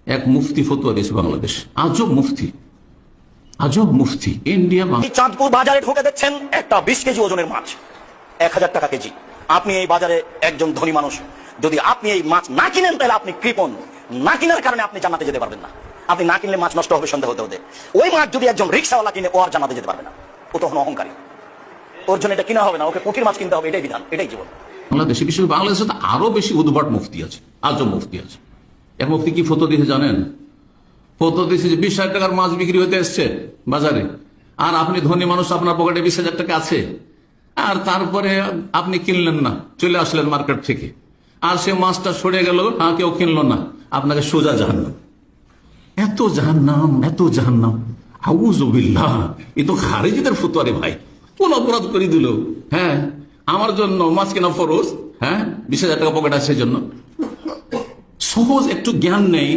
এক মুফতি ফতোয়া দিয়েছে বাংলাদেশ, আজব মুফতি, আজব মুফতি। ইন্ডিয়া চাঁদপুর বাজারে ঢুকে দেখছেন একটা 20 কেজি ওজনের মাছ 1000 টাকা কেজি। আপনি এই বাজারে একজন ধনী মানুষ, যদি আপনি এই মাছ না কিনেন তাহলে আপনি কৃপণ, না কেনার কারণে আপনি জান্নাতে যেতে পারবেন না। আপনি না কিনলে মাছ নষ্ট হবে সন্দেহ হতে হতে। ওই মাছ যদি একজন রিক্সাওয়ালা কিনে, ও আর জান্নাতে যেতে পারবে না, ও তখন অহংকারী, ওর জন্য এটা কিনা হবে না, ওকে পুঁটির মাছ কিনতে হবে, এটাই বিধান, এটাই জীবন। বাংলাদেশে, বিশেষ বাংলাদেশে তো আরো বেশি উদ্ভট মুফতি আছে, আজব মুফতি আছে। এক মুফতি কি ফতো দিয়েছে জানেন? ফতো দিয়েছে যে 20,000 টাকার মাছ বিক্রি হতে এসছে বাজারে, আর আপনি ধনী মানুষ, আপনার পকেটে 20,000 টাকা আছে, আর তারপরে আপনি কিনলেন না, চলে আসলেন মার্কেট থেকে, আর সে মাছটা সরে গেল, কেউ কিনলো না, আপনাকে সোজা জাহান্নাম। এত জাহান্নাম, এত জাহান্নাম, আউযুবিল্লাহ। এ তো খারেজিদের ফতোয়া রে ভাই, কোন অপরাধ করে দিল? হ্যাঁ, আমার জন্য মাছ কেনা ফরজ, 20,000 টাকা পকেট আছে, সেই জন্য। সহজ একটু জ্ঞান নেই,